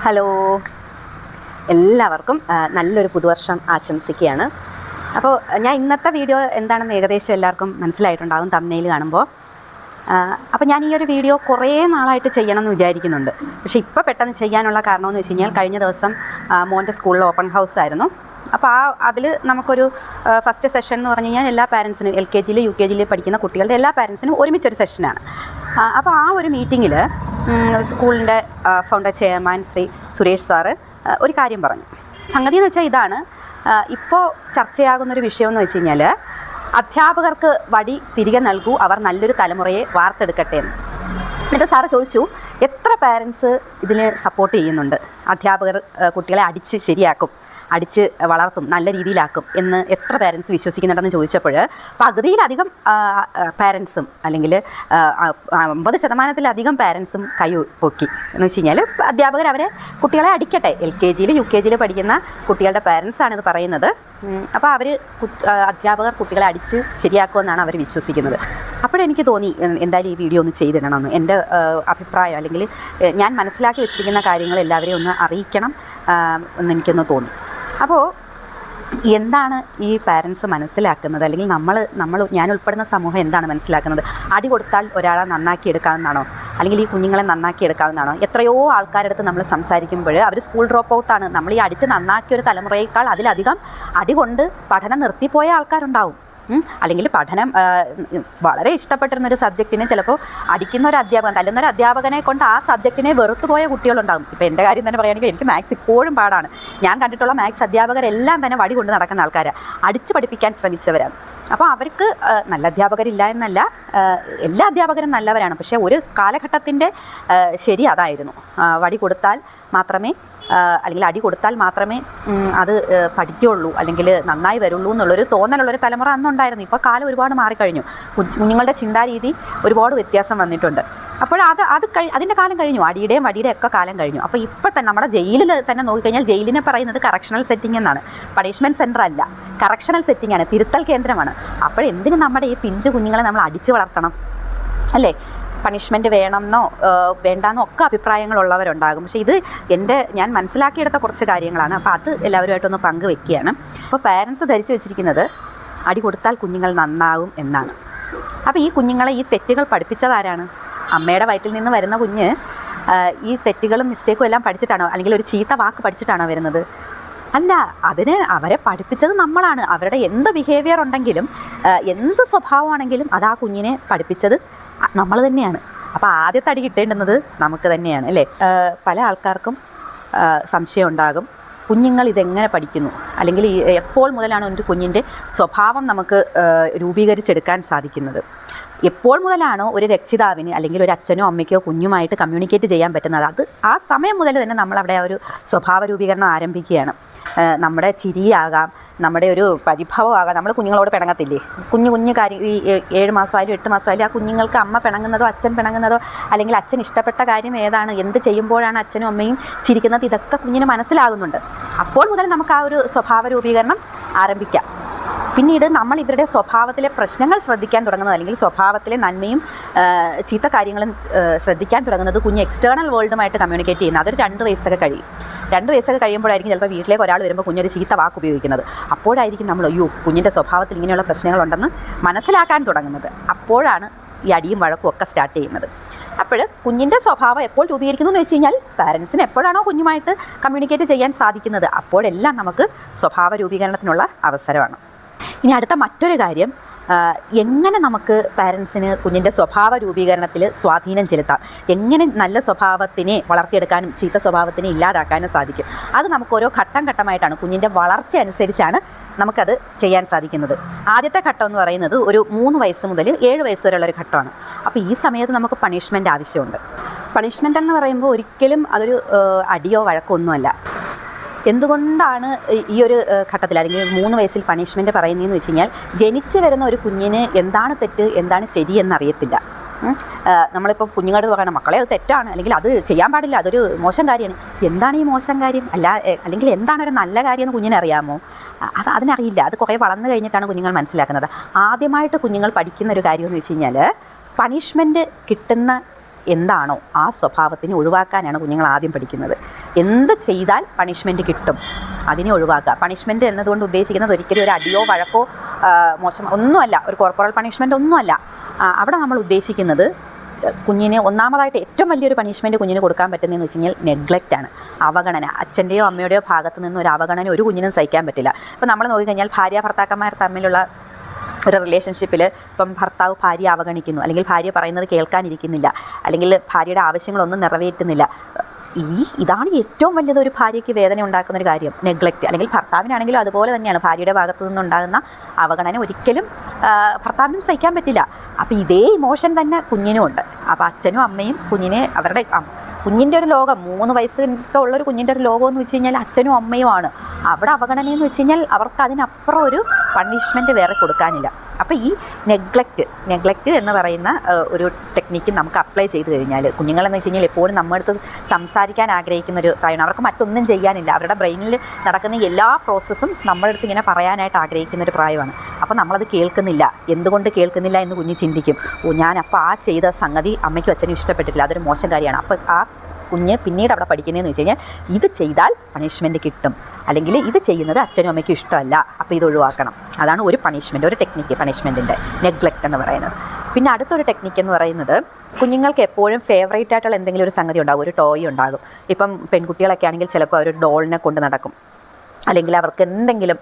Hello, എല്ലാവർക്കും നല്ലൊരു പുതുവർഷം ആശംസിക്കുകയാണ്. അപ്പോൾ ഞാൻ ഇന്നത്തെ വീഡിയോ എന്താണെന്ന് ഏകദേശം എല്ലാവർക്കും മനസ്സിലായിട്ടുണ്ടാകും തംബ്നെയിൽ കാണുമ്പോൾ. അപ്പോൾ ഞാൻ ഈ ഒരു വീഡിയോ കുറേ നാളായിട്ട് ചെയ്യണമെന്ന് വിചാരിക്കുന്നുണ്ട്. പക്ഷേ ഇപ്പോൾ പെട്ടെന്ന് ചെയ്യാനുള്ള കാരണമെന്ന് വെച്ച് കഴിഞ്ഞാൽ കഴിഞ്ഞ ദിവസം മോൻ്റെ സ്കൂളിൽ ഓപ്പൺ ഹൗസ് ആയിരുന്നു. അപ്പോൾ അതിൽ നമുക്കൊരു ഫസ്റ്റ് സെഷൻ എന്ന് പറഞ്ഞു കഴിഞ്ഞാൽ എല്ലാ പാരൻസിനും LKG UKG പഠിക്കുന്ന കുട്ടികളുടെ എല്ലാ പാരൻസിനും ഒരുമിച്ചൊരു സെഷനാണ്. അപ്പോൾ ആ ഒരു മീറ്റിങ്ങിൽ സ്കൂളിൻ്റെ founder chairman Shri Suresh sir ഒരു കാര്യം പറഞ്ഞു. സംഗതി എന്ന് വെച്ചാൽ ഇതാണ്, ഇപ്പോൾ ചർച്ചയാകുന്നൊരു വിഷയമെന്ന് വെച്ച് കഴിഞ്ഞാൽ അധ്യാപകർക്ക് വടി തിരികെ നൽകൂ, അവർ നല്ലൊരു തലമുറയെ വാർത്തെടുക്കട്ടെ എന്ന്. എന്നിട്ട് സാറ് ചോദിച്ചു, എത്ര പാരൻസ് ഇതിന് സപ്പോർട്ട് ചെയ്യുന്നുണ്ട്? അധ്യാപകർ കുട്ടികളെ അടിച്ച് ശരിയാക്കും, അടിച്ച് വളർത്തും, നല്ല രീതിയിലാക്കും എന്ന് എത്ര പാരൻസ് വിശ്വസിക്കുന്നുണ്ടെന്ന് ചോദിച്ചപ്പോൾ പകുതിയിലധികം പാരൻസും അല്ലെങ്കിൽ 50% പാരൻസും കൈ പൊക്കി. എന്ന് വെച്ച് കഴിഞ്ഞാൽ അധ്യാപകർ അവരെ കുട്ടികളെ അടിക്കട്ടെ, LKG UKG പഠിക്കുന്ന കുട്ടികളുടെ പാരൻസാണിത് പറയുന്നത്. അപ്പോൾ അവർ അധ്യാപകർ കുട്ടികളെ അടിച്ച് ശരിയാക്കുമെന്നാണ് അവർ വിശ്വസിക്കുന്നത്. അപ്പോഴെനിക്ക് തോന്നി എന്തായാലും ഈ വീഡിയോ ഒന്ന് ചെയ്തിടണമെന്ന്. എൻ്റെ അഭിപ്രായം അല്ലെങ്കിൽ ഞാൻ മനസ്സിലാക്കി വെച്ചിരിക്കുന്ന കാര്യങ്ങൾ എല്ലാവരെയും ഒന്ന് അറിയിക്കണം എന്നെനിക്കൊന്ന് തോന്നി. അപ്പോൾ എന്താണ് ഈ പാരൻസ് മനസ്സിലാക്കുന്നത്, അല്ലെങ്കിൽ ഞാൻ ഉൾപ്പെടുന്ന സമൂഹം എന്താണ് മനസ്സിലാക്കുന്നത്? അടി കൊടുത്താൽ ഒരാളെ നന്നാക്കി എടുക്കാവുന്നതാണോ, അല്ലെങ്കിൽ ഈ കുഞ്ഞുങ്ങളെ നന്നാക്കി എടുക്കാവുന്നതാണോ? എത്രയോ ആൾക്കാരുടെ അടുത്ത് നമ്മൾ സംസാരിക്കുമ്പോൾ അവർ സ്കൂൾ ഡ്രോപ്പ് ഔട്ടാണ്. നമ്മൾ ഈ അടിച്ച് നന്നാക്കിയ ഒരു തലമുറയേക്കാൾ അതിലധികം അടി കൊണ്ട് പഠനം നിർത്തിപ്പോയ ആൾക്കാരുണ്ടാവും. അല്ലെങ്കിൽ പഠനം വളരെ ഇഷ്ടപ്പെട്ടിരുന്നൊരു സബ്ജക്റ്റിനെ ചിലപ്പോൾ അടിക്കുന്ന ഒരു അധ്യാപകൻ, തല്ലുന്ന ഒരു അധ്യാപകനെ കൊണ്ട് ആ സബ്ജക്റ്റിനെ വെറുത്തു പോയ കുട്ടികളുണ്ടാകും. ഇപ്പോൾ എൻ്റെ കാര്യം തന്നെ പറയുകയാണെങ്കിൽ എനിക്ക് മാത്സ് ഇപ്പോഴും പാടാണ്. ഞാൻ കണ്ടിട്ടുള്ള മാത്സ് അധ്യാപകരെല്ലാം തന്നെ വടി കൊണ്ട് നടക്കുന്ന ആൾക്കാരാണ്, അടിച്ച് പഠിപ്പിക്കാൻ ശ്രമിച്ചവരാണ്. അപ്പോൾ അവർക്ക് നല്ല അധ്യാപകരില്ല എന്നല്ല, എല്ലാ അധ്യാപകരും നല്ലവരാണ്. പക്ഷേ ഒരു കാലഘട്ടത്തിൻ്റെ ശരി അതായിരുന്നു, വടി കൊടുത്താൽ മാത്രമേ അല്ലെങ്കിൽ അടി കൊടുത്താൽ മാത്രമേ അത് പഠിക്കുകയുള്ളൂ അല്ലെങ്കിൽ നന്നായി വരുള്ളൂ എന്നുള്ളൊരു തോന്നലുള്ളൊരു തലമുറ അന്നുണ്ടായിരുന്നു. ഇപ്പോൾ കാലം ഒരുപാട് മാറിക്കഴിഞ്ഞു, കുഞ്ഞുങ്ങളുടെ ചിന്താരീതി ഒരുപാട് വ്യത്യാസം വന്നിട്ടുണ്ട്. അപ്പോൾ അതിൻ്റെ കാലം കഴിഞ്ഞു, അടിയുടെയും വടിയുടെയും ഒക്കെ കാലം കഴിഞ്ഞു. അപ്പോൾ ഇപ്പോൾ തന്നെ നമ്മുടെ ജയിലിൽ തന്നെ നോക്കിക്കഴിഞ്ഞാൽ ജയിലിനെ പറയുന്നത് കറക്ഷണൽ സെറ്റിംഗ് എന്നാണ്. പണിഷ്മെൻറ്റ് സെൻറ്റർ അല്ല, കറക്ഷണൽ സെറ്റിംഗ് ആണ്, തിരുത്തൽ കേന്ദ്രമാണ്. അപ്പോഴെന്തിനും നമ്മുടെ ഈ പിഞ്ചു കുഞ്ഞുങ്ങളെ നമ്മൾ അടിച്ചു വളർത്തണം അല്ലേ? പണിഷ്മെൻറ്റ് വേണമെന്നോ വേണ്ടാന്നോ ഒക്കെ അഭിപ്രായങ്ങളുള്ളവരുണ്ടാകും. പക്ഷേ ഇത് ഞാൻ മനസ്സിലാക്കിയെടുത്ത കുറച്ച് കാര്യങ്ങളാണ്. അപ്പോൾ അത് എല്ലാവരുമായിട്ടൊന്ന് പങ്കുവെക്കുകയാണ്. അപ്പോൾ പാരൻസ് ധരിച്ചു വെച്ചിരിക്കുന്നത് അടി കൊടുത്താൽ കുഞ്ഞുങ്ങൾ നന്നാവും എന്നാണ്. അപ്പോൾ ഈ കുഞ്ഞുങ്ങളെ ഈ തെറ്റുകൾ പഠിപ്പിച്ചതാരാണ്? അമ്മയുടെ വയറ്റിൽ നിന്ന് വരുന്ന കുഞ്ഞ് ഈ തെറ്റുകളും മിസ്റ്റേക്കും എല്ലാം പഠിച്ചിട്ടാണോ, അല്ലെങ്കിൽ ഒരു ചീത്ത വാക്ക് പഠിച്ചിട്ടാണോ വരുന്നത്? അല്ല, അവരെ പഠിപ്പിച്ചത് നമ്മളാണ്. അവരുടെ എന്ത് ബിഹേവിയർ ഉണ്ടെങ്കിലും എന്ത് സ്വഭാവമാണെങ്കിലും അത് ആ കുഞ്ഞിനെ പഠിപ്പിച്ചത് നമ്മൾ തന്നെയാണ്. അപ്പോൾ ആദ്യത്തെ അടി കിട്ടേണ്ടുന്നത് നമുക്ക് തന്നെയാണ് അല്ലേ? പല ആൾക്കാർക്കും സംശയം ഉണ്ടാകും, കുഞ്ഞുങ്ങൾ ഇതെങ്ങനെ പഠിക്കുന്നു, അല്ലെങ്കിൽ എപ്പോൾ മുതലാണ് ഒരു കുഞ്ഞിൻ്റെ സ്വഭാവം നമുക്ക് രൂപീകരിച്ചെടുക്കാൻ സാധിക്കുന്നത്? എപ്പോൾ മുതലാണോ ഒരു രക്ഷിതാവിന് അല്ലെങ്കിൽ ഒരു അച്ഛനോ അമ്മയ്ക്കോ കുഞ്ഞുമായിട്ട് കമ്മ്യൂണിക്കേറ്റ് ചെയ്യാൻ പറ്റുന്നത്, അത് ആ സമയം മുതൽ തന്നെ നമ്മളവിടെ ഒരു സ്വഭാവ രൂപീകരണം ആരംഭിക്കുകയാണ്. നമ്മുടെ ചിരിയാകാം, നമ്മുടെ ഒരു പരിഭവമാകാം. നമ്മൾ കുഞ്ഞുങ്ങളോട് പിണങ്ങത്തില്ലേ? കുഞ്ഞു കാര്യം, ഈ 7 മാസമായാലും 8 മാസമായാലും ആ കുഞ്ഞുങ്ങൾക്ക് അമ്മ പിണങ്ങുന്നതോ അച്ഛൻ പിണങ്ങുന്നതോ, അല്ലെങ്കിൽ അച്ഛൻ ഇഷ്ടപ്പെട്ട കാര്യം ഏതാണ്, എന്ത് ചെയ്യുമ്പോഴാണ് അച്ഛനും അമ്മയും ചിരിക്കുന്നത്, ഇതൊക്കെ കുഞ്ഞിന് മനസ്സിലാകുന്നുണ്ട്. അപ്പോൾ മുതൽ നമുക്ക് ആ ഒരു സ്വഭാവ രൂപീകരണം ആരംഭിക്കാം. പിന്നീട് നമ്മൾ ഇവരുടെ സ്വഭാവത്തിലെ പ്രശ്നങ്ങൾ ശ്രദ്ധിക്കാൻ തുടങ്ങുന്നത്, അല്ലെങ്കിൽ സ്വഭാവത്തിലെ നന്മയും ചീത്ത കാര്യങ്ങളും ശ്രദ്ധിക്കാൻ തുടങ്ങുന്നത് കുഞ്ഞ് എക്സ്റ്റേണൽ വേൾഡുമായിട്ട് കമ്മ്യൂണിക്കേറ്റ് ചെയ്യുന്നത് അതൊരു 2 വയസ്സൊക്കെ കഴിയും. 2 വയസ്സൊക്കെ കഴിയുമ്പോഴായിരിക്കും ചിലപ്പോൾ വീട്ടിലേക്ക് ഒരാൾ വരുമ്പോൾ കുഞ്ഞൊരു ചീത്ത വാക്ക് ഉപയോഗിക്കുന്നത്. അപ്പോഴായിരിക്കും നമ്മൾ കുഞ്ഞിൻ്റെ സ്വഭാവത്തിൽ ഇങ്ങനെയുള്ള പ്രശ്നങ്ങളുണ്ടെന്ന് മനസ്സിലാക്കാൻ തുടങ്ങുന്നത്. അപ്പോഴാണ് ഈ അടിയും വഴക്കും ഒക്കെ സ്റ്റാർട്ട് ചെയ്യുന്നത്. അപ്പോൾ കുഞ്ഞിൻ്റെ സ്വഭാവം എപ്പോൾ രൂപീകരിക്കുന്നു എന്ന് വെച്ച് കഴിഞ്ഞാൽ പാരൻസിന് എപ്പോഴാണോ കുഞ്ഞുമായിട്ട് കമ്മ്യൂണിക്കേറ്റ് ചെയ്യാൻ സാധിക്കുന്നത് അപ്പോഴെല്ലാം നമുക്ക് സ്വഭാവ രൂപീകരണത്തിനുള്ള അവസരമാണ്. ഇനി അടുത്ത മറ്റൊരു കാര്യം, എങ്ങനെ നമുക്ക് പാരൻസിന് കുഞ്ഞിൻ്റെ സ്വഭാവ രൂപീകരണത്തിൽ സ്വാധീനം ചെലുത്താം, എങ്ങനെ നല്ല സ്വഭാവത്തിനെ വളർത്തിയെടുക്കാനും ചീത്ത സ്വഭാവത്തിനെ ഇല്ലാതാക്കാനും സാധിക്കും? അത് നമുക്ക് ഓരോ ഘട്ടമായിട്ടാണ്, കുഞ്ഞിൻ്റെ വളർച്ച അനുസരിച്ചാണ് നമുക്കത് ചെയ്യാൻ സാധിക്കുന്നത്. ആദ്യത്തെ ഘട്ടം എന്ന് പറയുന്നത് ഒരു 3 വയസ്സ് മുതൽ 7 വയസ്സ് വരെയുള്ളൊരു ഘട്ടമാണ്. അപ്പോൾ ഈ സമയത്ത് നമുക്ക് പണിഷ്മെൻറ്റ് ആവശ്യമുണ്ട്. പണിഷ്മെൻ്റ് എന്ന് പറയുമ്പോൾ ഒരിക്കലും അതൊരു അടിയോ വഴക്കോ ഒന്നുമല്ല. എന്തുകൊണ്ടാണ് ഈ ഒരു ഘട്ടത്തിൽ അല്ലെങ്കിൽ 3 വയസ്സിൽ പണിഷ്മെൻറ്റ് പറയുന്നതെന്ന് വെച്ച് കഴിഞ്ഞാൽ, ജനിച്ചു വരുന്ന ഒരു കുഞ്ഞിന് എന്താണ് തെറ്റ് എന്താണ് ശരിയെന്നറിയത്തില്ല. നമ്മളിപ്പോൾ കുഞ്ഞുങ്ങളോട് പറയണം, മക്കളെ അത് തെറ്റാണ്, അല്ലെങ്കിൽ അത് ചെയ്യാൻ പാടില്ല, അതൊരു മോശം കാര്യമാണ്. എന്താണ് ഈ മോശം കാര്യം, അല്ലെങ്കിൽ എന്താണ് ഒരു നല്ല കാര്യം എന്ന് കുഞ്ഞിനെ അറിയാമോ? അതിനറിയില്ല. അത് കുറേ വളർന്നു കഴിഞ്ഞിട്ടാണ് കുഞ്ഞുങ്ങൾ മനസ്സിലാക്കുന്നത്. ആദ്യമായിട്ട് കുഞ്ഞുങ്ങൾ പഠിക്കുന്ന ഒരു കാര്യമെന്ന് വെച്ച് കഴിഞ്ഞാൽ, പണിഷ്മെൻറ്റ് കിട്ടുന്ന എന്താണോ ആ സ്വഭാവത്തിനെ ഒഴിവാക്കാനാണ് കുഞ്ഞുങ്ങൾ ആദ്യം പഠിക്കുന്നത്. എന്ത് ചെയ്താൽ പണിഷ്മെൻറ്റ് കിട്ടും അതിനെ ഒഴിവാക്കുക. പണിഷ്മെൻറ്റ് എന്നതുകൊണ്ട് ഉദ്ദേശിക്കുന്നത് ഒരിക്കലും ഒരു അടിയോ വഴക്കോ മോശം ഒന്നുമല്ല, ഒരു കോർപ്പറൽ പണിഷ്മെൻറ്റ് ഒന്നുമല്ല. അവിടെ നമ്മൾ ഉദ്ദേശിക്കുന്നത് കുഞ്ഞിന് ഒന്നാമതായിട്ട് ഏറ്റവും വലിയൊരു പണിഷ്മെൻറ്റ് കുഞ്ഞിന് കൊടുക്കാൻ പറ്റുന്നതെന്ന് വെച്ച് കഴിഞ്ഞാൽ നെഗ്ലക്റ്റാണ്, അവഗണന. അച്ഛൻ്റെയോ അമ്മയുടെയോ ഭാഗത്തു നിന്ന് ഒരു അവഗണന ഒരു കുഞ്ഞിനും സഹിക്കാൻ പറ്റില്ല. ഇപ്പോൾ നമ്മൾ നോക്കിക്കഴിഞ്ഞാൽ ഭാര്യ ഭർത്താക്കന്മാർ തമ്മിലുള്ള ഒരു റിലേഷൻഷിപ്പിൽ ഇപ്പം ഭർത്താവ് ഭാര്യയെ അവഗണിക്കുന്നു, അല്ലെങ്കിൽ ഭാര്യ പറയുന്നത് കേൾക്കാനിരിക്കുന്നില്ല, അല്ലെങ്കിൽ ഭാര്യയുടെ ആവശ്യങ്ങളൊന്നും നിറവേറ്റുന്നില്ല. ഇതാണ് ഏറ്റവും വലിയത് ഒരു ഭാര്യയ്ക്ക് വേദന ഉണ്ടാക്കുന്നൊരു കാര്യം, നെഗ്ലക്റ്റ്. അല്ലെങ്കിൽ ഭർത്താവിനാണെങ്കിലും അതുപോലെ തന്നെയാണ്, ഭാര്യയുടെ ഭാഗത്തു നിന്നുണ്ടാകുന്ന അവഗണന ഒരിക്കലും ഭർത്താവിനും സഹിക്കാൻ പറ്റില്ല. അപ്പോൾ ഇതേ ഇമോഷൻ തന്നെ കുഞ്ഞിനും ഉണ്ട്. അപ്പോൾ അച്ഛനും അമ്മയും കുഞ്ഞിനെ അവരുടെ കുഞ്ഞിൻ്റെ ഒരു ലോകം, 3 വയസ്സൊക്കെ ഉള്ളൊരു കുഞ്ഞിൻ്റെ ഒരു ലോകം എന്ന് വെച്ച് കഴിഞ്ഞാൽ അച്ഛനും അമ്മയുമാണ്. അവിടെ അവഗണനയെന്ന് വെച്ച് കഴിഞ്ഞാൽ അവർക്ക് അതിനപ്പുറം ഒരു പണിഷ്മെൻറ്റ് വേറെ കൊടുക്കാനില്ല. അപ്പോൾ ഈ നെഗ്ലക്റ്റ് എന്ന് പറയുന്ന ഒരു ടെക്നിക്ക് നമുക്ക് അപ്ലൈ ചെയ്ത് കഴിഞ്ഞാൽ, കുഞ്ഞുങ്ങളെന്ന് വെച്ച് കഴിഞ്ഞാൽ എപ്പോഴും നമ്മുടെ അടുത്ത് സംസാരിക്കാൻ ആഗ്രഹിക്കുന്ന ഒരു പ്രായമാണ്. അവർക്ക് മറ്റൊന്നും ചെയ്യാനില്ല, അവരുടെ ബ്രെയിനിൽ നടക്കുന്ന എല്ലാ പ്രോസസ്സും നമ്മുടെ അടുത്ത് ഇങ്ങനെ പറയാനായിട്ട് ആഗ്രഹിക്കുന്ന ഒരു പ്രായമാണ്. അപ്പോൾ നമ്മളത് കേൾക്കുന്നില്ല. എന്തുകൊണ്ട് കേൾക്കുന്നില്ല എന്ന് കുഞ്ഞ് ചിന്തിക്കും. ഞാനപ്പോൾ ആ ചെയ്ത സംഗതി അമ്മയ്ക്കും അച്ഛനും ഇഷ്ടപ്പെട്ടിട്ടില്ല, അതൊരു മോശം കാര്യമാണ്. അപ്പോൾ ആ കുഞ്ഞ് പിന്നീട് അവിടെ പഠിക്കുന്നതെന്ന് വെച്ച് കഴിഞ്ഞാൽ ഇത് ചെയ്താൽ പണിഷ്മെൻറ്റ് കിട്ടും, അല്ലെങ്കിൽ ഇത് ചെയ്യുന്നത് അച്ഛനും അമ്മയ്ക്കും ഇഷ്ടമല്ല, അപ്പോൾ ഇത് ഒഴിവാക്കണം. അതാണ് ഒരു പണിഷ്മെൻറ്റ്, ഒരു ടെക്നിക്ക് പണിഷ്മെൻറ്റിൻ്റെ, നെഗ്ലക്റ്റ് എന്ന് പറയുന്നത്. പിന്നെ അടുത്തൊരു ടെക്നിക്ക് എന്ന് പറയുന്നത്, കുഞ്ഞുങ്ങൾക്ക് എപ്പോഴും ഫേവറേറ്റ് ആയിട്ടുള്ള എന്തെങ്കിലും ഒരു സംഗതി ഉണ്ടാകും, ഒരു ടോയ് ഉണ്ടാകും. ഇപ്പം പെൺകുട്ടികളൊക്കെ ആണെങ്കിൽ ചിലപ്പോൾ ഒരു ഡോളിനെ കൊണ്ട് നടക്കും, അല്ലെങ്കിൽ അവർക്ക് എന്തെങ്കിലും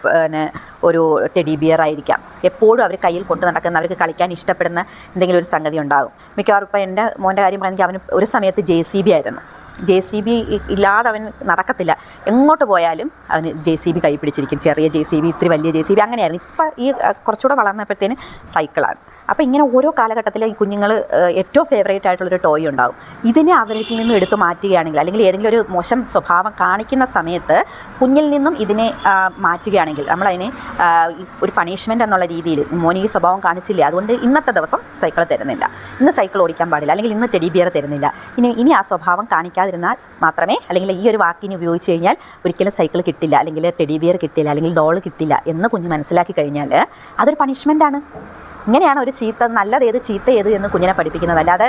പിന്നെ ഒരു ടെഡി ബിയർ ആയിരിക്കാം എപ്പോഴും അവർ കയ്യിൽ കൊണ്ട് നടക്കുന്ന, അവർക്ക് കളിക്കാൻ ഇഷ്ടപ്പെടുന്ന എന്തെങ്കിലും ഒരു സംഗതി ഉണ്ടാകും. മിക്കവാറും ഇപ്പോൾ എൻ്റെ മോൻ്റെ കാര്യം പറയുകയാണെങ്കിൽ അവന് ഒരു സമയത്ത് JCB ആയിരുന്നു. JCB ഇല്ലാതെ അവൻ നടക്കത്തില്ല, എങ്ങോട്ട് പോയാലും അവന് JCB കൈ പിടിച്ചിരിക്കും. ചെറിയ JCB, ഇത്തിരി വലിയ JCB, അങ്ങനെയായിരുന്നു. ഇപ്പോൾ ഈ കുറച്ചുകൂടെ വളർന്നപ്പോഴത്തേന് സൈക്കിളാണ്. അപ്പോൾ ഇങ്ങനെ ഓരോ കാലഘട്ടത്തിൽ ഈ കുഞ്ഞുങ്ങൾ ഏറ്റവും ഫേവറേറ്റ് ആയിട്ടുള്ളൊരു ടോയ് ഉണ്ടാകും. ഇതിനെ അവരിൽ നിന്നും എടുത്ത് മാറ്റുകയാണെങ്കിൽ, അല്ലെങ്കിൽ ഏതെങ്കിലും ഒരു മോശം സ്വഭാവം കാണിക്കുന്ന സമയത്ത് കുഞ്ഞിൽ നിന്നും ഇതിനെ മാറ്റുകയാണെങ്കിൽ, നമ്മളതിനെ ഒരു പണിഷ്മെൻറ്റ് എന്നുള്ള രീതിയിൽ, മോന് ഈ സ്വഭാവം കാണിച്ചില്ലേ, അതുകൊണ്ട് ഇന്നത്തെ ദിവസം സൈക്കിൾ തരുന്നില്ല, ഇന്ന് സൈക്കിൾ ഓടിക്കാൻ പാടില്ല, അല്ലെങ്കിൽ ഇന്ന് ടെഡി ബിയർ തരുന്നില്ല, ഇനി ആ സ്വഭാവം കാണിക്കാതിരുന്നാൽ മാത്രമേ, അല്ലെങ്കിൽ ഈ ഒരു വാക്കിനെ ഉപയോഗിച്ച് കഴിഞ്ഞാൽ ഒരിക്കലും സൈക്കിൾ കിട്ടില്ല, അല്ലെങ്കിൽ ടെഡി ബിയർ കിട്ടില്ല, അല്ലെങ്കിൽ ഡോൾ കിട്ടില്ല എന്ന് കുഞ്ഞ് മനസ്സിലാക്കി കഴിഞ്ഞാൽ അതൊരു പണിഷ്മെൻറ്റാണ്. ഇങ്ങനെയാണ് ഒരു നല്ലത് ഏത് ചീത്ത ഏത് എന്ന് കുഞ്ഞിനെ പഠിപ്പിക്കുന്നത്. അല്ലാതെ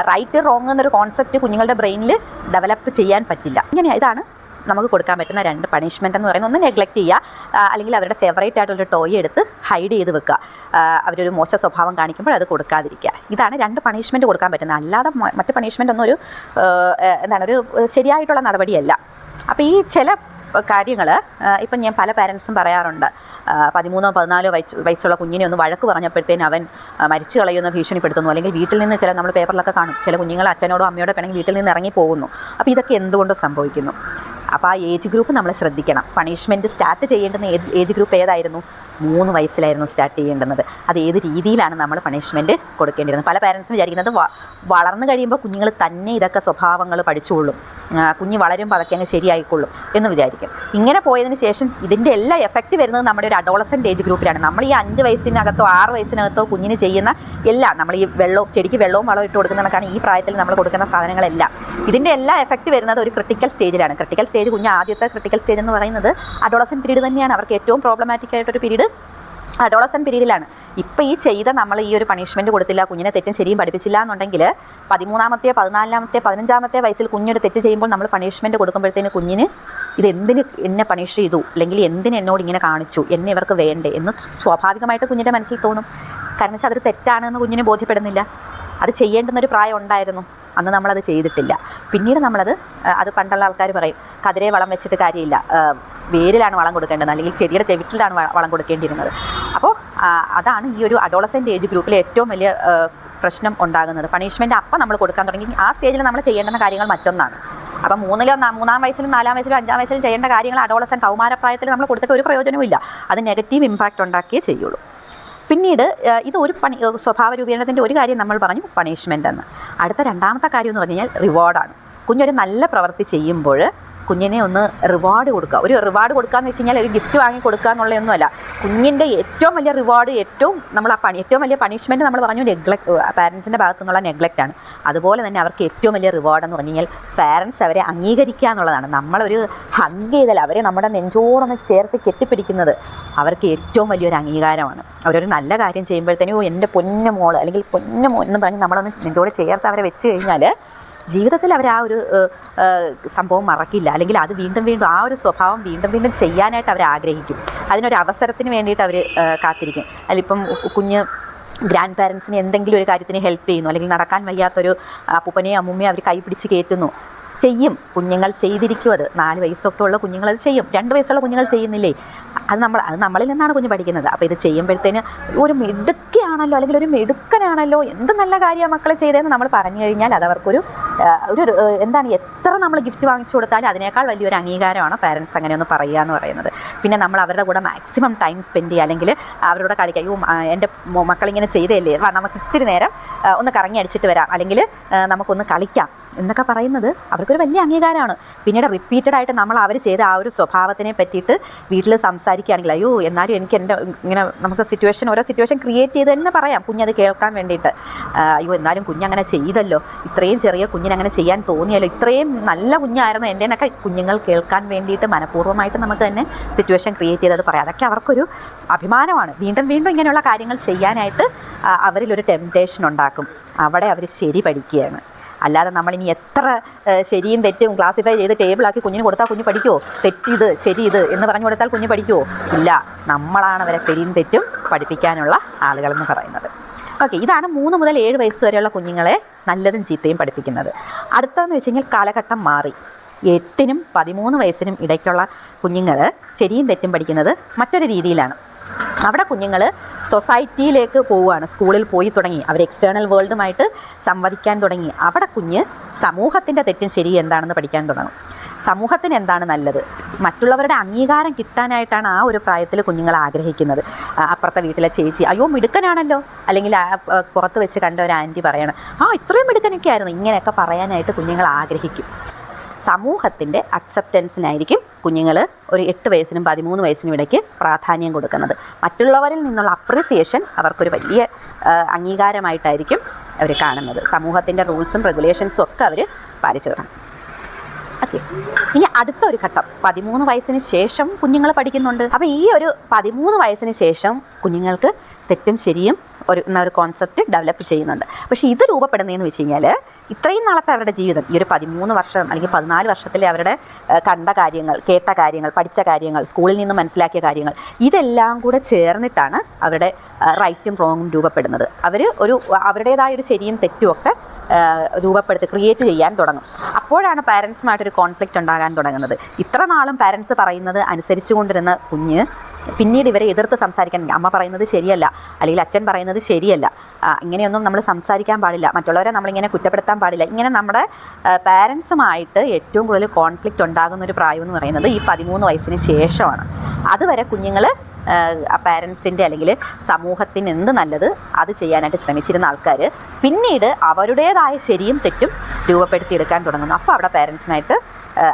റൈറ്റ് റോങ് എന്നൊരു കോൺസെപ്റ്റ് കുഞ്ഞുങ്ങളുടെ ബ്രെയിനിൽ ഡെവലപ്പ് ചെയ്യാൻ പറ്റില്ല. ഇതാണ് നമുക്ക് കൊടുക്കാൻ പറ്റുന്ന 2 പണിഷ്മെൻറ്റ് എന്ന് പറയുന്നത്. ഒന്ന് നെഗ്ലക്റ്റ് ചെയ്യുക, അല്ലെങ്കിൽ അവരുടെ ഫേവറേറ്റ് ആയിട്ടുള്ളൊരു ടോയ് എടുത്ത് ഹൈഡ് ചെയ്ത് വെക്കുക, അവരൊരു മോശ സ്വഭാവം കാണിക്കുമ്പോൾ അത് കൊടുക്കാതിരിക്കുക. ഇതാണ് 2 പണിഷ്മെൻറ്റ് കൊടുക്കാൻ പറ്റുന്നത്. അല്ലാതെ മറ്റ് പണിഷ്മെൻ്റ് ഒന്നും ഒരു ശരിയായിട്ടുള്ള നടപടിയല്ല. അപ്പോൾ ഈ ചില കാര്യങ്ങൾ ഇപ്പം ഞാൻ പല പാരൻസും പറയാറുണ്ട്, 13-14 വയസ്സുള്ള കുഞ്ഞിനെ ഒന്ന് വഴക്ക് പറഞ്ഞപ്പോഴത്തേന് അവൻ മരിച്ചു കളയുന്ന ഭീഷണിപ്പെടുത്തുന്നു, അല്ലെങ്കിൽ വീട്ടിൽ നിന്ന് നമ്മൾ പേപ്പറിലൊക്കെ കാണും, ചില കുഞ്ഞുങ്ങൾ അച്ഛനോടോ അമ്മയോടോ വേണമെങ്കിൽ വീട്ടിൽ നിന്ന് ഇറങ്ങി പോകുന്നു. അപ്പോൾ ഇതൊക്കെ എന്തുകൊണ്ട് സംഭവിക്കുന്നു? അപ്പോൾ ആ ഏജ് ഗ്രൂപ്പ് നമ്മൾ ശ്രദ്ധിക്കണം. പണിഷ്മെൻറ്റ് സ്റ്റാർട്ട് ചെയ്യേണ്ടുന്ന ഏജ് ഗ്രൂപ്പ് ഏതായിരുന്നു? 3 വയസ്സിലായിരുന്നു സ്റ്റാർട്ട് ചെയ്യേണ്ടുന്നത്. അത് ഏത് രീതിയിലാണ് നമ്മൾ പണിഷ്മെൻറ്റ് കൊടുക്കേണ്ടിയിരുന്നത്? പല പാരൻസും വിചാരിക്കുന്നത് വളർന്നു കഴിയുമ്പോൾ കുഞ്ഞുങ്ങൾ തന്നെ ഇതൊക്കെ സ്വഭാവങ്ങൾ പഠിച്ചുകൊള്ളും, കുഞ്ഞ് വളരുമ്പോൾ അതൊക്കെ അങ്ങ് ശരിയായിക്കൊള്ളും എന്ന് വിചാരിക്കും. ഇങ്ങനെ പോയതിന് ശേഷം ഇതിൻ്റെ എല്ലാ എഫക്റ്റ് വരുന്നത് നമ്മുടെ ഒരു അഡോളസെൻ്റ് ഏജ് ഗ്രൂപ്പിലാണ്. നമ്മൾ ഈ 5 വയസ്സിനകത്തോ 6 വയസ്സിനകത്തോ കുഞ്ഞിന് ചെയ്യുന്ന എല്ലാം, നമ്മൾ ഈ ചെടിക്ക് വെള്ളവും വളവും ഇട്ട് കൊടുക്കുന്നതൊക്കെയാണ് ഈ പ്രായത്തിൽ നമ്മൾ കൊടുക്കുന്ന സാധനങ്ങളെല്ലാം. ഇതിൻ്റെ എല്ലാ എഫക്റ്റ് വരുന്നത് ഒരു ക്രിട്ടിക്കൽ സ്റ്റേജിലാണ്. ക്രിട്ടിക്കൽ സ്റ്റേജ്, കുഞ്ഞ് ആദ്യത്തെ ക്രിട്ടിക്കൽ സ്റ്റേജ് എന്ന് പറയുന്നത് അഡോളസെൻ്റ് പീരീഡ് തന്നെയാണ്. അവർക്ക് ഏറ്റവും പ്രോബ്ലമാറ്റിക് ആയിട്ടൊരു പീരീഡ് അഡോളസെൻ്റ് പീരീഡിലാണ്. ഇപ്പോൾ ഈ ചെയ്ത നമ്മൾ ഈ ഒരു പണിഷ്മെൻറ്റ് കൊടുത്തില്ല, കുഞ്ഞിനെ തെറ്റും ശരിയും പഠിപ്പിച്ചില്ല എന്നുണ്ടെങ്കിൽ 13-ാമത്തെ 14-ാമത്തെ 15-ാമത്തെ വയസ്സിൽ കുഞ്ഞൊരു തെറ്റ് ചെയ്യുമ്പോൾ നമ്മൾ പണിഷ്മെൻറ്റ് കൊടുക്കുമ്പോഴത്തേന് കുഞ്ഞിന് ഇതെന്തിന് എന്നെ പണിഷ് ചെയ്തു, അല്ലെങ്കിൽ എന്തിന് എന്നോട് ഇങ്ങനെ കാണിച്ചു, എന്നെ ഇവർക്ക് വേണ്ടേ എന്ന് സ്വാഭാവികമായിട്ട് കുഞ്ഞിൻ്റെ മനസ്സിൽ തോന്നും. കാരണം വെച്ചാൽ അതൊരു തെറ്റാണെന്ന് കുഞ്ഞിന് ബോധ്യപ്പെടുന്നില്ല. അത് ചെയ്യേണ്ടുന്നൊരു പ്രായം ഉണ്ടായിരുന്നു, അന്ന് നമ്മളത് ചെയ്തിട്ടില്ല. പിന്നീട് അത് പണ്ടുള്ള ആൾക്കാർ പറയും, കതിരെ വളം വെച്ചിട്ട് കാര്യമില്ല, വേരിലാണ് വളം കൊടുക്കേണ്ടത്, അല്ലെങ്കിൽ ചെടിയുടെ ചെവിട്ടിലാണ് വളം കൊടുക്കേണ്ടിയിരുന്നത്. അപ്പോൾ അതാണ് ഈ ഒരു അഡോളസെൻ്റ് ഏജ് ഗ്രൂപ്പിലെ ഏറ്റവും വലിയ പ്രശ്നം ഉണ്ടാകുന്നത്. പണിഷ്മെൻറ്റ് അപ്പം നമ്മൾ കൊടുക്കാൻ തുടങ്ങി ആ സ്റ്റേജിൽ നമ്മൾ ചെയ്യേണ്ടുന്ന കാര്യങ്ങൾ മറ്റൊന്നാണ്. അപ്പം 3-ാം വയസ്സിലും 4-ാം വയസ്സിലും 5-ാം വയസ്സിലും ചെയ്യേണ്ട കാര്യങ്ങൾ അഡോളസെൻ്റ് കൗമാരപ്രായത്തിൽ നമ്മൾ കൊടുത്തിട്ട് ഒരു പ്രയോജനവും ഇല്ല. അത് നെഗറ്റീവ് ഇമ്പാക്റ്റ് ഉണ്ടാക്കിയേ ചെയ്യുള്ളൂ. പിന്നീട് ഇത് ഒരു സ്വഭാവ രൂപീകരണത്തിൻ്റെ ഒരു കാര്യം നമ്മൾ പറഞ്ഞു, പണിഷ്മെൻ്റ് എന്ന്. അടുത്ത 2ാമത്തെ കാര്യം എന്ന് പറഞ്ഞു കഴിഞ്ഞാൽ റിവാർഡാണ്. കുഞ്ഞൊരു നല്ല പ്രവൃത്തി ചെയ്യുമ്പോൾ കുഞ്ഞിനെ ഒന്ന് റിവാർഡ് കൊടുക്കുക. ഒരു റിവാർഡ് കൊടുക്കുക എന്ന് വെച്ച് കഴിഞ്ഞാൽ ഒരു ഗിഫ്റ്റ് വാങ്ങി കൊടുക്കുക എന്നുള്ളതൊന്നുമല്ല. കുഞ്ഞിൻ്റെ ഏറ്റവും വലിയ റിവാർഡ്, ഏറ്റവും വലിയ പണിഷ്മെൻറ്റ് നമ്മൾ പറഞ്ഞു പാരൻസിൻ്റെ ഭാഗത്തു നിന്നുള്ള നെഗ്ലക്റ്റാണ്. അതുപോലെ തന്നെ അവർക്ക് ഏറ്റവും വലിയ റിവാർഡ് എന്ന് പറഞ്ഞു കഴിഞ്ഞാൽ പാരൻസ് അവരെ അംഗീകരിക്കുക എന്നുള്ളതാണ്. നമ്മളൊരു ഹഗ് ചെയ്താൽ അവരെ നമ്മുടെ നെഞ്ചോടൊന്ന് ചേർത്ത് കെട്ടിപ്പിടിക്കുന്നത് അവർക്ക് ഏറ്റവും വലിയൊരു അംഗീകാരമാണ്. അവരൊരു നല്ല കാര്യം ചെയ്യുമ്പോഴത്തേനും എൻ്റെ പൊന്നു മോള് അല്ലെങ്കിൽ പൊന്നു മോൻ എന്ന് പറഞ്ഞ് നമ്മളൊന്ന് നെഞ്ചോട് ചേർത്ത് അവരെ വെച്ച് കഴിഞ്ഞാൽ ജീവിതത്തിൽ അവർ ആ ഒരു സംഭവം മറക്കില്ല. അല്ലെങ്കിൽ അത് വീണ്ടും ആ ഒരു സ്വഭാവം വീണ്ടും ചെയ്യാനായിട്ട് അവർ ആഗ്രഹിക്കും. അതിനൊരു അവസരത്തിന് വേണ്ടിയിട്ട് അവർ കാത്തിരിക്കും. അതിലിപ്പം കുഞ്ഞ് ഗ്രാൻഡ് പാരൻസിന് എന്തെങ്കിലും ഒരു കാര്യത്തിന് ഹെൽപ്പ് ചെയ്യുന്നു, അല്ലെങ്കിൽ നടക്കാൻ വയ്യാത്തൊരു അപ്പൂപ്പനെയോ അമ്മൂമ്മയോ അവർ കൈ പിടിച്ച് കയറ്റുന്നു, ചെയ്യും. കുഞ്ഞുങ്ങൾ ചെയ്തിരിക്കും. അത് 4 വയസ്സൊക്കെ ഉള്ള കുഞ്ഞുങ്ങൾ അത് ചെയ്യും. 2 വയസ്സുള്ള കുഞ്ഞുങ്ങൾ ചെയ്യുന്നില്ലേ? അത് നമ്മളിൽ നിന്നാണ് കുഞ്ഞ് പഠിക്കുന്നത്. അപ്പോൾ ഇത് ചെയ്യുമ്പോഴത്തേന് ഒരു മിടുക്കിയാണല്ലോ അല്ലെങ്കിൽ ഒരു മിടുക്കനാണല്ലോ, എന്ത് നല്ല കാര്യമാണ് മക്കളെ ചെയ്തതെന്ന് നമ്മൾ പറഞ്ഞു കഴിഞ്ഞാൽ അത് അവർക്കൊരു എന്താണ്, എത്ര നമ്മൾ ഗിഫ്റ്റ് വാങ്ങിച്ചു കൊടുത്താലും അതിനേക്കാൾ വലിയൊരു അംഗീകാരമാണ് പാരൻസ് അങ്ങനെയൊന്ന് പറയുക എന്ന് പറയുന്നത്. പിന്നെ നമ്മൾ അവരുടെ കൂടെ മാക്സിമം ടൈം സ്പെൻഡ് ചെയ്യുക, അല്ലെങ്കിൽ അവരോട് കളിക്കുക. എൻ്റെ മക്കളിങ്ങനെ ചെയ്തതല്ലേ, നമുക്ക് ഇത്തിരി നേരം ഒന്ന് കറങ്ങി അടിച്ചിട്ട് വരാം, അല്ലെങ്കിൽ നമുക്കൊന്ന് കളിക്കാം എന്നൊക്കെ പറയുന്നത് അവർക്കൊരു വലിയ അംഗീകാരമാണ്. പിന്നീട് റിപ്പീറ്റഡായിട്ട് നമ്മൾ അവർ ചെയ്ത ആ ഒരു സ്വഭാവത്തിനെ പറ്റിയിട്ട് വീട്ടിൽ സംസാരിക്കുകയാണെങ്കിൽ, അയ്യോ എന്നാലും എനിക്ക് ഇങ്ങനെ നമുക്ക് ഓരോ സിറ്റുവേഷൻ ക്രിയേറ്റ് ചെയ്ത് തന്നെ പറയാം കുഞ്ഞത് കേൾക്കാൻ വേണ്ടിയിട്ട്. അയ്യോ എന്നാലും കുഞ്ഞങ്ങനെ ചെയ്തല്ലോ, ഇത്രയും ചെറിയ കുഞ്ഞിനങ്ങനെ ചെയ്യാൻ തോന്നിയല്ലോ, ഇത്രയും നല്ല കുഞ്ഞായിരുന്നു എൻ്റെ എന്നൊക്കെ കുഞ്ഞുങ്ങൾ കേൾക്കാൻ വേണ്ടിയിട്ട് മനഃപൂർവ്വമായിട്ട് നമുക്ക് തന്നെ സിറ്റുവേഷൻ ക്രിയേറ്റ് ചെയ്തത് പറയാം. അതൊക്കെ അവർക്കൊരു അഭിമാനമാണ്. വീണ്ടും ഇങ്ങനെയുള്ള കാര്യങ്ങൾ ചെയ്യാനായിട്ട് അവരിലൊരു ടെംപ്റ്റേഷൻ ഉണ്ടാക്കും. അവിടെ അവർ ശരി പഠിക്കുകയാണ്. അല്ലാതെ നമ്മളിനി എത്ര ശരിയും തെറ്റും ക്ലാസിഫൈ ചെയ്ത് ടേബിളാക്കി കുഞ്ഞിന് കൊടുത്താൽ കുഞ്ഞ് പഠിക്കുമോ? തെറ്റിത് ശരി ഇത് എന്ന് പറഞ്ഞു കൊടുത്താൽ കുഞ്ഞ് പഠിക്കുമോ? ഇല്ല. നമ്മളാണ് അവരെ ശരിയും തെറ്റും പഠിപ്പിക്കാനുള്ള ആളുകളെന്ന് പറയുന്നത്. ഓക്കെ, ഇതാണ് 3 മുതൽ 7 വയസ്സ് വരെയുള്ള കുഞ്ഞുങ്ങളെ നല്ലതും ചീത്തയും പഠിപ്പിക്കുന്നത്. അടുത്തതെന്ന് വെച്ച് കഴിഞ്ഞാൽ കാലഘട്ടം മാറി. 8നും 13 വയസ്സിനും ഇടയ്ക്കുള്ള കുഞ്ഞുങ്ങൾ ശരിയും തെറ്റും പഠിക്കുന്നത് മറ്റൊരു രീതിയിലാണ്. അവിടെ കുഞ്ഞുങ്ങൾ സൊസൈറ്റിയിലേക്ക് പോവുകയാണ്. സ്കൂളിൽ പോയി തുടങ്ങി, അവർ എക്സ്റ്റേണൽ വേൾഡുമായിട്ട് സംവദിക്കാൻ തുടങ്ങി. അവിടെ കുഞ്ഞ് സമൂഹത്തിൻ്റെ തെറ്റും ശരിയും എന്താണെന്ന് പഠിക്കാൻ തുടങ്ങും. സമൂഹത്തിന് എന്താണ് നല്ലത്, മറ്റുള്ളവരുടെ അംഗീകാരം കിട്ടാനായിട്ടാണ് ആ ഒരു പ്രായത്തിൽ കുഞ്ഞുങ്ങൾ ആഗ്രഹിക്കുന്നത്. അപ്പുറത്തെ വീട്ടിലെ ചേച്ചി അയ്യോ മിടുക്കനാണല്ലോ, അല്ലെങ്കിൽ പുറത്ത് വെച്ച് കണ്ട ഒരു ആൻറ്റി പറയണം ഇത്രയും മിടുക്കനൊക്കെ ആയിരുന്നു, ഇങ്ങനെയൊക്കെ പറയാനായിട്ട് കുഞ്ഞുങ്ങൾ ആഗ്രഹിക്കും. സമൂഹത്തിൻ്റെ അക്സെപ്റ്റൻസിനായിരിക്കും കുഞ്ഞുങ്ങൾ ഒരു 8 വയസ്സിനും 13 വയസ്സിനും ഇടയ്ക്ക് പ്രാധാന്യം കൊടുക്കുന്നത്. മറ്റുള്ളവരിൽ നിന്നുള്ള അപ്രിസിയേഷൻ അവർക്കൊരു വലിയ അംഗീകാരമായിട്ടായിരിക്കും അവർ കാണുന്നത്. സമൂഹത്തിൻ്റെ റൂൾസും റെഗുലേഷൻസും ഒക്കെ അവർ പാലിച്ചു തുടങ്ങും. ഓക്കെ, ഇനി അടുത്ത ഒരു ഘട്ടം 13 വയസ്സിന് ശേഷം കുഞ്ഞുങ്ങൾ പഠിക്കുന്നുണ്ട്. അപ്പോൾ ഈ ഒരു 13 വയസ്സിന് ശേഷം കുഞ്ഞുങ്ങൾക്ക് തെറ്റും ശരിയും ഒരു കോൺസെപ്റ്റ് ഡെവലപ്പ് ചെയ്യുന്നുണ്ട്. പക്ഷേ ഇത് രൂപപ്പെടുന്നതെന്ന് വെച്ച് കഴിഞ്ഞാൽ ഇത്രയും നാളത്തെ അവരുടെ ജീവിതം, ഈ ഒരു 13 വർഷം അല്ലെങ്കിൽ 14 വർഷത്തിലെ അവരുടെ കണ്ട കാര്യങ്ങൾ, കേട്ട കാര്യങ്ങൾ, പഠിച്ച കാര്യങ്ങൾ, സ്കൂളിൽ നിന്ന് മനസ്സിലാക്കിയ കാര്യങ്ങൾ, ഇതെല്ലാം കൂടെ ചേർന്നിട്ടാണ് അവരുടെ റൈറ്റും റോങ്ങും രൂപപ്പെടുന്നത്. അവർ അവരുടേതായ ഒരു ശരിയും തെറ്റും ഒക്കെ ക്രിയേറ്റ് ചെയ്യാൻ തുടങ്ങും. അപ്പോഴാണ് പാരൻസുമായിട്ടൊരു കോൺഫ്ലിക്റ്റ് ഉണ്ടാകാൻ തുടങ്ങുന്നത്. ഇത്ര നാളും പാരൻസ് പറയുന്നത് അനുസരിച്ചു കൊണ്ടിരുന്ന കുഞ്ഞ് പിന്നീട് ഇവരെ എതിർത്ത് സംസാരിക്കാൻ, അമ്മ പറയുന്നത് ശരിയല്ല അല്ലെങ്കിൽ അച്ഛൻ പറയുന്നത് ശരിയല്ല, ഇങ്ങനെയൊന്നും നമ്മൾ സംസാരിക്കാൻ പാടില്ല, മറ്റുള്ളവരെ നമ്മളിങ്ങനെ കുറ്റപ്പെടുത്താൻ പാടില്ല. ഇങ്ങനെ നമ്മുടെ പാരൻസുമായിട്ട് ഏറ്റവും കൂടുതൽ കോൺഫ്ലിക്റ്റ് ഉണ്ടാകുന്നൊരു പ്രായം എന്ന് പറയുന്നത് ഈ 13 വയസ്സിന് ശേഷമാണ്. അതുവരെ കുഞ്ഞുങ്ങൾ പാരൻസിൻ്റെ അല്ലെങ്കിൽ സമൂഹത്തിന് എന്ത് നല്ലത് അത് ചെയ്യാനായിട്ട് ശ്രമിച്ചിരുന്ന ആൾക്കാർ പിന്നീട് അവരുടേതായ ശരിയും തെറ്റും രൂപപ്പെടുത്തിയെടുക്കാൻ തുടങ്ങുന്നു. അപ്പോൾ അവിടെ പാരൻസിനായിട്ട്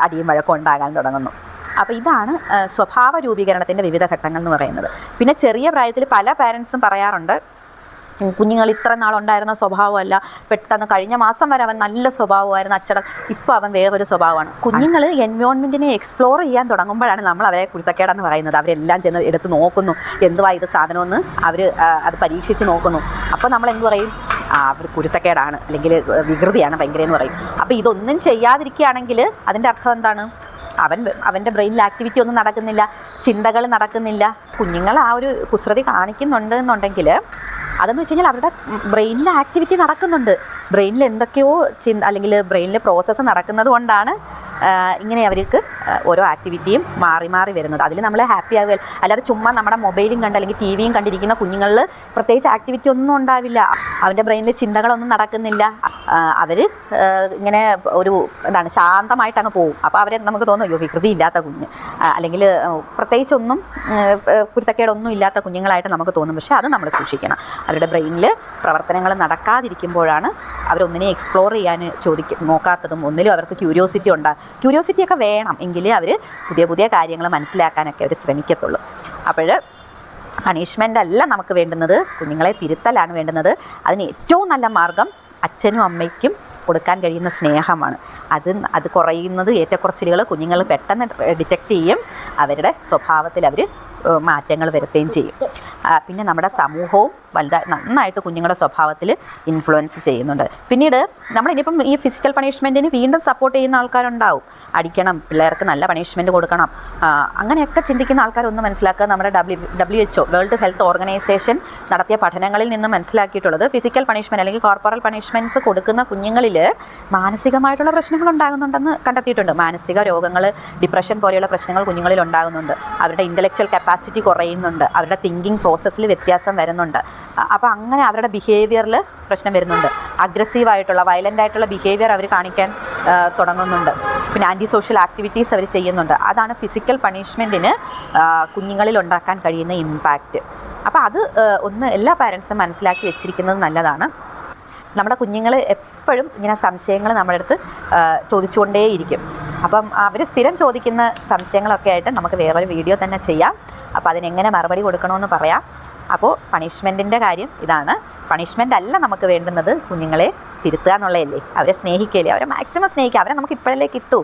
അടിയും വഴക്കം ഉണ്ടാകാൻ തുടങ്ങുന്നു. അപ്പോൾ ഇതാണ് സ്വഭാവ രൂപീകരണത്തിൻ്റെ വിവിധ ഘട്ടങ്ങൾ എന്ന് പറയുന്നത്. പിന്നെ ചെറിയ പ്രായത്തിൽ പല പാരൻസും പറയാറുണ്ട്, കുഞ്ഞുങ്ങൾ ഇത്ര നാളുണ്ടായിരുന്ന സ്വഭാവമല്ല, പെട്ടെന്ന് കഴിഞ്ഞ മാസം വരെ അവൻ നല്ല സ്വഭാവമായിരുന്നു അച്ചട, ഇപ്പോൾ അവൻ വേറൊരു സ്വഭാവമാണ്. കുഞ്ഞുങ്ങൾ എൻവയോൺമെൻറ്റിനെ എക്സ്പ്ലോർ ചെയ്യാൻ തുടങ്ങുമ്പോഴാണ് നമ്മൾ അവരെ കുരുത്തക്കേടെന്ന് പറയുന്നത്. അവരെല്ലാം ചെന്ന് എടുത്ത് നോക്കുന്നു, എന്തുവാ ഇത് സാധനമെന്ന് അവർ അത് പരീക്ഷിച്ച് നോക്കുന്നു. അപ്പോൾ നമ്മൾ എന്ത് പറയും? അവർ കുരുത്തക്കേടാണ് അല്ലെങ്കിൽ വികൃതിയാണ് ഭയങ്കര എന്ന് പറയും. അപ്പോൾ ഇതൊന്നും ചെയ്യാതിരിക്കുകയാണെങ്കിൽ അതിൻ്റെ അർത്ഥം എന്താണ്? അവൻ്റെ ബ്രെയിനിൽ ആക്ടിവിറ്റി ഒന്നും നടക്കുന്നില്ല, ചിന്തകൾ നടക്കുന്നില്ല. കുഞ്ഞുങ്ങൾ ആ ഒരു കുസൃതി കാണിക്കുന്നുണ്ട് എന്നുണ്ടെങ്കിൽ അതെന്ന് വെച്ച് കഴിഞ്ഞാൽ അവരുടെ ബ്രെയിനിൽ ആക്ടിവിറ്റി നടക്കുന്നുണ്ട്. ബ്രെയിനിൽ എന്തൊക്കെയോ അല്ലെങ്കിൽ ബ്രെയിനിൽ പ്രോസസ്സ് നടക്കുന്നത് കൊണ്ടാണ് ഇങ്ങനെ അവർക്ക് ഓരോ ആക്ടിവിറ്റിയും മാറി മാറി വരുന്നത്. അതിൽ നമ്മൾ ഹാപ്പി ആവുക, അല്ലാതെ ചുമ്മാ നമ്മുടെ മൊബൈലും കണ്ട് അല്ലെങ്കിൽ ടി വിയും കണ്ടിരിക്കുന്ന കുഞ്ഞുങ്ങളിൽ പ്രത്യേകിച്ച് ആക്ടിവിറ്റി ഒന്നും ഉണ്ടാവില്ല. അവൻ്റെ ബ്രെയിനിൽ ചിന്തകളൊന്നും നടക്കുന്നില്ല. അവർ ഇങ്ങനെ ശാന്തമായിട്ട് അങ്ങ് പോകും. അപ്പോൾ അവരെ നമുക്ക് തോന്നും അയ്യോ വികൃതി ഇല്ലാത്ത കുഞ്ഞ്, അല്ലെങ്കിൽ പ്രത്യേകിച്ചൊന്നും കുരുത്തക്കേടൊന്നും ഇല്ലാത്ത കുഞ്ഞുങ്ങളായിട്ട് നമുക്ക് തോന്നും. പക്ഷേ അത് നമ്മൾ സൂക്ഷിക്കണം. അവരുടെ ബ്രെയിനിൽ പ്രവർത്തനങ്ങൾ നടക്കാതിരിക്കുമ്പോഴാണ് അവരൊന്നിനെ എക്സ്പ്ലോർ ചെയ്യാൻ നോക്കാത്തതും ഒന്നിലും അവർക്ക് ക്യൂരിയോസിറ്റി ക്യൂരിയോസിറ്റിയൊക്കെ വേണം, എങ്കിലേ അവർ പുതിയ പുതിയ കാര്യങ്ങൾ മനസ്സിലാക്കാനൊക്കെ അവർ ശ്രമിക്കത്തുള്ളൂ. അപ്പോൾ പണിഷ്മെൻ്റ് അല്ല നമുക്ക് വേണ്ടുന്നത്, കുഞ്ഞുങ്ങളെ തിരുത്തലാണ് വേണ്ടുന്നത്. അതിന് ഏറ്റവും നല്ല മാർഗം അച്ഛനും അമ്മയ്ക്കും കൊടുക്കാൻ കഴിയുന്ന സ്നേഹമാണ്. അത് കുറയുന്നത് ഏറ്റക്കുറച്ചിലുകൾ കുഞ്ഞുങ്ങൾ പെട്ടെന്ന് ഡിറ്റക്റ്റ് ചെയ്യും, അവരുടെ സ്വഭാവത്തിൽ അവർ മാറ്റങ്ങൾ വരുത്തുകയും ചെയ്യും. പിന്നെ നമ്മുടെ സമൂഹവും നന്നായിട്ട് കുഞ്ഞുങ്ങളുടെ സ്വഭാവത്തിൽ ഇൻഫ്ലുവൻസ് ചെയ്യുന്നുണ്ട്. പിന്നീട് നമ്മളിനിയിപ്പം ഈ ഫിസിക്കൽ പണിഷ്മെൻറ്റിന് വീണ്ടും സപ്പോർട്ട് ചെയ്യുന്ന ആൾക്കാരുണ്ടാവും. അടിക്കണം, പിള്ളേർക്ക് നല്ല പണിഷ്മെൻറ്റ് കൊടുക്കണം, അങ്ങനെയൊക്കെ ചിന്തിക്കുന്ന ആൾക്കാരൊന്ന് മനസ്സിലാക്കുക. നമ്മുടെ WHO വേൾഡ് ഹെൽത്ത് ഓർഗനൈസേഷൻ നടത്തിയ പഠനങ്ങളിൽ നിന്ന് മനസ്സിലാക്കിയിട്ടുള്ളത് ഫിസിക്കൽ പണിഷ്മെൻറ്റ് അല്ലെങ്കിൽ കോർപ്പറൽ പണിഷ്മെൻറ്റ്സ് കൊടുക്കുന്ന കുഞ്ഞുങ്ങളിൽ മാനസികമായിട്ടുള്ള പ്രശ്നങ്ങൾ ഉണ്ടാകുന്നുണ്ടെന്ന് കണ്ടെത്തിയിട്ടുണ്ട്. മാനസിക രോഗങ്ങൾ, ഡിപ്രഷൻ പോലെയുള്ള പ്രശ്നങ്ങൾ കുഞ്ഞുങ്ങളിൽ ഉണ്ടാകുന്നുണ്ട്. അവരുടെ ഇൻ്റലക്ച്വൽ കപ്പാസിറ്റി കുറയുന്നുണ്ട്, അവരുടെ തിങ്കിങ് പ്രോസസ്സിൽ വ്യത്യാസം വരുന്നുണ്ട്. അപ്പോൾ അങ്ങനെ അവരുടെ ബിഹേവിയറിൽ പ്രശ്നം വരുന്നുണ്ട്. അഗ്രസീവായിട്ടുള്ള വയലൻ്റ് ആയിട്ടുള്ള ബിഹേവിയർ അവർ കാണിക്കാൻ തുടങ്ങുന്നുണ്ട്. പിന്നെ ആൻറ്റി സോഷ്യൽ ആക്ടിവിറ്റീസ് അവർ ചെയ്യുന്നുണ്ട്. അതാണ് ഫിസിക്കൽ പണിഷ്മെൻറ്റിന് കുഞ്ഞുങ്ങളിൽ ഉണ്ടാക്കാൻ കഴിയുന്ന ഇമ്പാക്റ്റ്. അപ്പോൾ അത് ഒന്ന് എല്ലാ പാരൻസും മനസ്സിലാക്കി വെച്ചിരിക്കുന്നത് നല്ലതാണ്. നമ്മുടെ കുഞ്ഞുങ്ങൾ എപ്പോഴും ഇങ്ങനെ സംശയങ്ങൾ നമ്മുടെ അടുത്ത് ചോദിച്ചുകൊണ്ടേയിരിക്കും. അപ്പം അവർ സ്ഥിരം ചോദിക്കുന്ന സംശയങ്ങളൊക്കെ ആയിട്ട് നമുക്ക് വേറൊരു വീഡിയോ തന്നെ ചെയ്യാം. അപ്പോൾ അതിനെങ്ങനെ മറുപടി കൊടുക്കണമെന്ന് പറയാം. അപ്പോൾ പണിഷ്മെൻറ്റിൻ്റെ കാര്യം ഇതാണ്. പണിഷ്മെൻ്റ് അല്ല നമുക്ക് വേണ്ടുന്നത്, കുഞ്ഞുങ്ങളെ തിരുത്തുക എന്നുള്ളതല്ലേ, അവരെ സ്നേഹിക്കുകയല്ലേ, അവരെ മാക്സിമം സ്നേഹിക്കുക. അവരെ നമുക്ക് ഇപ്പോഴല്ലേ കിട്ടൂ,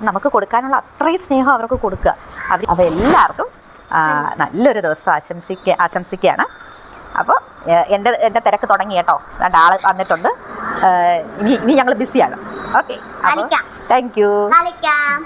നമുക്ക് കൊടുക്കാനുള്ള അത്രയും സ്നേഹം അവർക്ക് കൊടുക്കുക. അപ്പോൾ എല്ലാവർക്കും നല്ലൊരു ദിവസം ആശംസിക്കുകയാണ്. അപ്പോൾ എൻ്റെ തിരക്ക് തുടങ്ങി കേട്ടോ, ആൾ വന്നിട്ടുണ്ട്. ഇനി ഞങ്ങൾ ബിസിയാണ്. ഓക്കെ, അപ്പോൾ താങ്ക് യു.